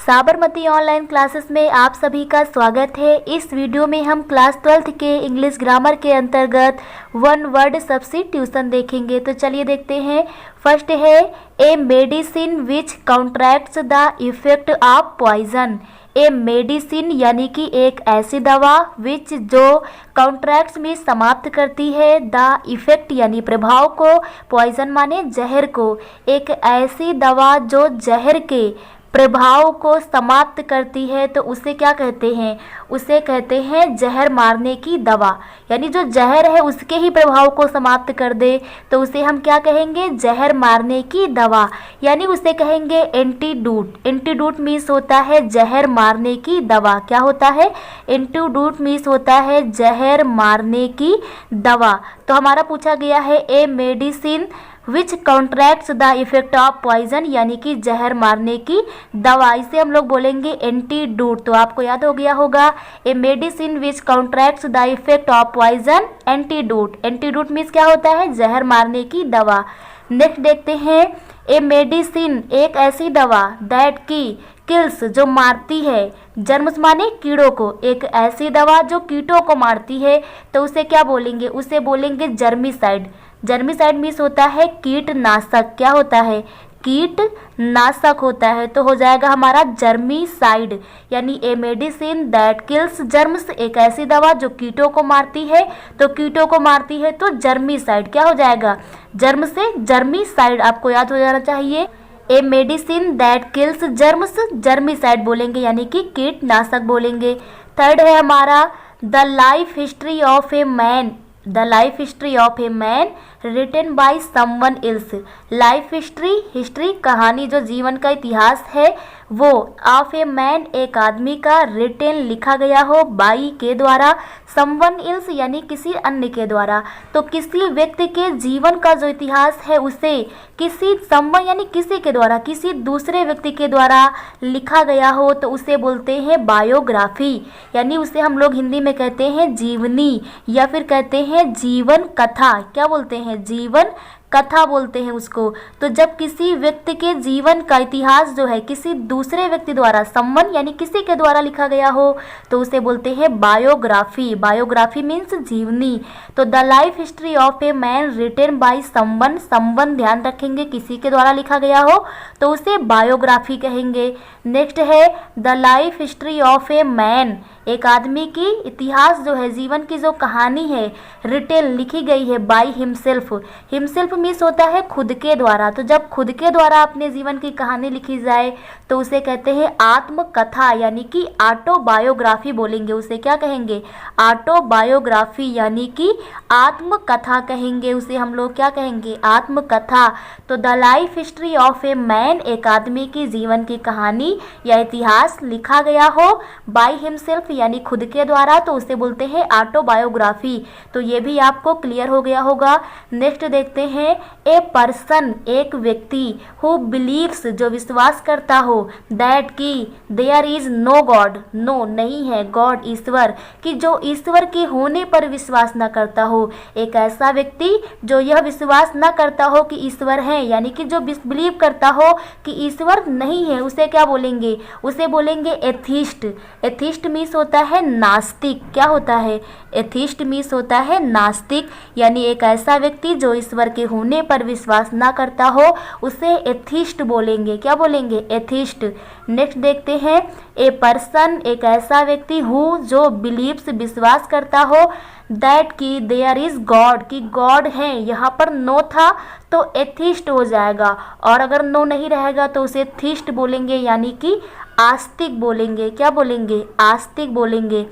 Sabarmati online classes में आप सभी का स्वागत है। इस वीडियो में हम क्लास 12th के इंग्लिश ग्रामर के अंतर्गत वन वर्ड सब्स्टिट्यूशन देखेंगे। तो चलिए देखते हैं। फर्स्ट है a medicine which counteracts the effect of poison. A medicine यानी कि एक ऐसी दवा विच जो काउंट्रैक्ट्स में समाप्त करती है द इफेक्ट यानी प्रभाव को, पॉइजन माने जहर को। एक ऐसी दवा जो जहर के प्रभाव को समाप्त करती है तो उसे क्या कहते हैं? उसे कहते हैं जहर मारने की दवा। यानी जो जहर है उसके ही प्रभाव को समाप्त कर दे तो उसे हम क्या कहेंगे? जहर मारने की दवा। यानी उसे कहेंगे एंटीडोट। एंटीडोट मीन्स होता है जहर मारने की दवा। क्या होता है? एंटीडोट मीन्स होता है जहर मारने की दवा। तो हमारा पूछा गया है a medicine which counteracts the effect of poison यानी कि जहर मारने की दवा। इसे हम लोग बोलेंगे एंटीडोट। तो आपको याद हो गया होगा a medicine which counteracts the effect of poison antidote. Antidote means क्या होता है? जहर मारने की दवा। नेक्स्ट देखते हैं ए मेडिसिन एक ऐसी दवा दैट की किल्स जो मारती है, जर्म्स माने कीड़ों को। एक ऐसी दवा जो कीटों को मारती है तो उसे क्या बोलेंगे? उसे बोलेंगे जर्मिसाइड। जर्मिसाइड मीन्स होता है कीटनाशक। क्या होता है? कीटनाशक होता है। तो हो जाएगा हमारा जर्मिसाइड। यानी ए मेडिसिन दैट किल्स जर्म्स एक ऐसी दवा जो कीटों को मारती है। तो कीटों को मारती है तो जर्मिसाइड। क्या हो जाएगा? जर्म से जर्मिसाइड। आपको याद हो जाना चाहिए। A medicine that kills germs germicide बोलेंगे यानी कि कीटनाशक बोलेंगे। थर्ड है हमारा the life history of a man. The life history of a man written by someone else. Life history कहानी जो जीवन का इतिहास है वो ऑफ ए मैन एक आदमी का, रिटन लिखा गया हो, बाई के द्वारा, समवन एल्स यानी किसी अन्य के द्वारा। तो किसी व्यक्ति के जीवन का जो इतिहास है उसे किसी समवन यानी किसी के द्वारा, किसी दूसरे व्यक्ति के द्वारा लिखा गया हो तो उसे बोलते हैं बायोग्राफी। यानी उसे हम लोग हिंदी में कहते हैं जीवनी या फिर कहते हैं जीवन कथा। क्या बोलते हैं? जीवन कथा बोलते हैं उसको। तो जब किसी व्यक्ति के जीवन का इतिहास जो है किसी दूसरे व्यक्ति द्वारा, समवन यानी किसी के द्वारा लिखा गया हो तो उसे बोलते हैं बायोग्राफी। बायोग्राफी मीन्स जीवनी। तो the life history of a man written by someone, someone ध्यान रखेंगे किसी के द्वारा लिखा गया हो तो उसे बायोग्राफी कहेंगे। नेक्स्ट है the life history of a man एक आदमी की इतिहास जो है, जीवन की जो कहानी है, रिटेल लिखी गई है बाय हिमसेल्फ। हिमसेल्फ मीन्स होता है खुद के द्वारा। तो जब खुद के द्वारा अपने जीवन की कहानी लिखी जाए तो उसे कहते हैं आत्मकथा यानी कि ऑटोबायोग्राफी बोलेंगे। उसे क्या कहेंगे? ऑटोबायोग्राफी यानी कि आत्मकथा कहेंगे। उसे हम लोग क्या कहेंगे? आत्मकथा। तो the life history of a man एक आदमी की जीवन की कहानी या इतिहास लिखा गया हो बाय हिमसेल्फ यानी खुद के द्वारा तो उसे बोलते हैं ऑटोबायोग्राफी। तो ये भी आपको क्लियर हो गया होगा। नेक्स्ट देखते हैं ए पर्सन एक व्यक्ति हु बिलीव्स जो विश्वास करता हो दैट की there is no God, no नहीं है, गॉड ईश्वर, कि जो ईश्वर के होने पर विश्वास न करता हो। एक ऐसा व्यक्ति जो यह विश्वास न करता हो कि ईश्वर है यानी कि जो बिलीव करता हो कि ईश्वर नहीं है उसे क्या बोलेंगे? उसे बोलेंगे एथिस्ट। एथिस्ट मीन्स होता है नास्तिक। क्या होता है? एथिस्ट मीन्स होता है नास्तिक। यानी एक ऐसा व्यक्ति जो ईश्वर के होने पर विश्वास ना करता हो उसे एथिस्ट बोलेंगे। क्या बोलेंगे? एथिस्ट। नेक्स्ट देखते हैं ए पर्सन एक ऐसा व्यक्ति हु जो बिलीव्स विश्वास करता हो दैट की देयर इज गॉड, कि गॉड है। यहाँ पर नो था तो एथिस्ट हो जाएगा और अगर नो नहीं रहेगा तो उसे थिस्ट बोलेंगे यानी कि आस्तिक बोलेंगे। क्या बोलेंगे? आस्तिक बोलेंगे।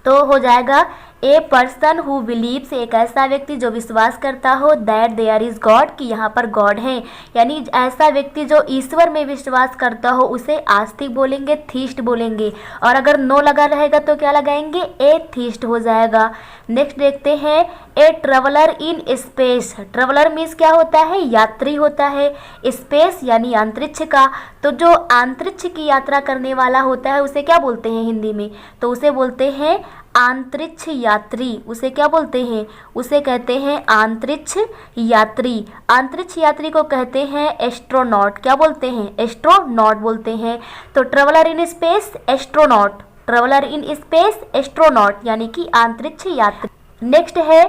तो हो जाएगा ए पर्सन हु बिलीव्स एक ऐसा व्यक्ति जो विश्वास करता हो दैट देयर इज गॉड, कि यहाँ पर गॉड है। यानी ऐसा व्यक्ति जो ईश्वर में विश्वास करता हो उसे आस्तिक बोलेंगे, थीस्ट बोलेंगे। और अगर नो लगा रहेगा तो क्या लगाएंगे? एथीस्ट हो जाएगा। नेक्स्ट देखते हैं a traveller in space. Traveller means क्या होता है? यात्री होता है। स्पेस यानी अंतरिक्ष का। तो जो अंतरिक्ष की यात्रा करने वाला होता है उसे क्या बोलते हैं हिंदी में? तो उसे बोलते हैं अंतरिक्ष यात्री, उसे क्या बोलते हैं, उसे कहते हैं अंतरिक्ष यात्री। अंतरिक्ष यात्री को कहते हैं एस्ट्रोनॉट। क्या बोलते हैं, एस्ट्रोनॉट बोलते हैं। तो traveller in space astronaut, traveller in space astronaut यानी कि अंतरिक्ष यात्री। नेक्स्ट है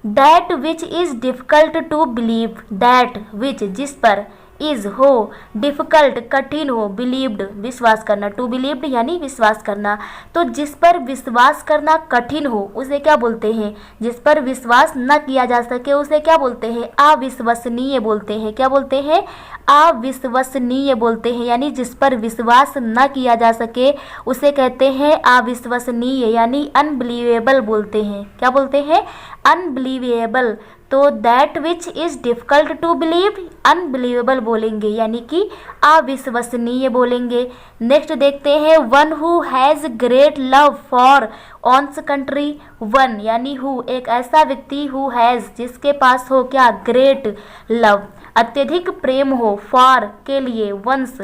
that which is difficult to believe, that which जिस पर, इज हो, डिफिकल्ट कठिन हो, बिलीव्ड विश्वास करना, टू बिलीव्ड यानी विश्वास करना। तो जिस पर विश्वास करना कठिन हो उसे क्या बोलते हैं, जिस पर विश्वास न किया जा सके उसे क्या बोलते हैं, अविश्वसनीय बोलते हैं। क्या बोलते हैं, अविश्वसनीय बोलते हैं। यानी जिस पर विश्वास न किया जा सके उसे कहते हैं अविश्वसनीय यानी अनबिलीवेबल बोलते हैं। क्या बोलते हैं, अनबिलीवेबल। तो that which is difficult to believe unbelievable बोलेंगे यानी कि अविश्वसनीय बोलेंगे। नेक्स्ट देखते हैं one who has great love for one's country, one यानी हु एक ऐसा व्यक्ति, हु हैज़ जिसके पास हो क्या, ग्रेट लव अत्यधिक प्रेम हो, फॉर के लिए, वंस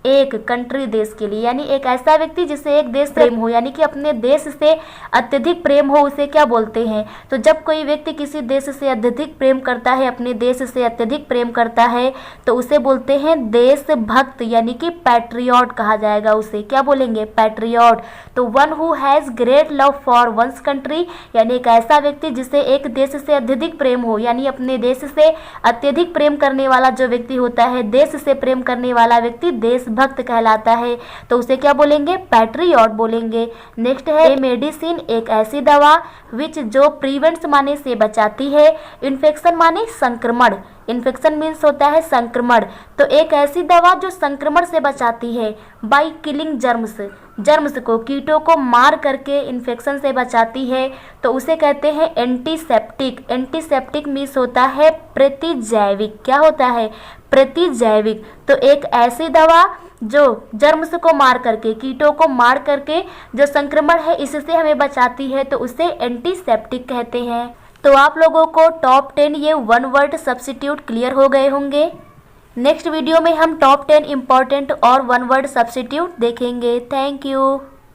एक, कंट्री देश के लिए, यानी एक ऐसा व्यक्ति जिसे एक देश प्रेम हो यानी कि अपने देश से अत्यधिक प्रेम हो उसे क्या बोलते हैं। तो जब कोई व्यक्ति किसी देश से अत्यधिक प्रेम करता है, अपने देश से अत्यधिक प्रेम करता है तो उसे बोलते हैं देशभक्त यानी कि पैट्रियट कहा जाएगा उसे। क्या बोलेंगे, पैट्रियट। तो one who has great love for one's country यानी एक ऐसा व्यक्ति जिसे एक देश से अत्यधिक प्रेम हो, यानी अपने देश से अत्यधिक प्रेम करने वाला जो व्यक्ति होता है, देश से प्रेम करने वाला व्यक्ति देश भक्त कहलाता है। तो उसे क्या बोलेंगे, पैट्रियट बोलेंगे। नेक्स्ट है ए मेडिसिन एक ऐसी दवा, विच जो प्रिवेंट्स माने से बचाती है, इन्फेक्शन माने संक्रमण, इन्फेक्शन मीन्स होता है संक्रमण। तो एक ऐसी दवा जो संक्रमण से बचाती है, बाय किलिंग जर्म्स, जर्म्स को, कीटों को मार करके इन्फेक्शन से बचाती है तो उसे कहते हैं एंटीसेप्टिक। एंटीसेप्टिक मीन्स होता है प्रतिजैविक। क्या होता है, प्रतिजैविक। तो एक ऐसी दवा जो जर्म्स को मार करके, कीटों को मार करके जो संक्रमण है इससे हमें बचाती है तो उसे एंटीसेप्टिक कहते हैं। तो आप लोगों को टॉप 10 ये वन वर्ड सब्स्टिट्यूट क्लियर हो गए होंगे। नेक्स्ट वीडियो में हम टॉप 10 इम्पॉर्टेंट और वन वर्ड सब्स्टिट्यूट देखेंगे। Thank you.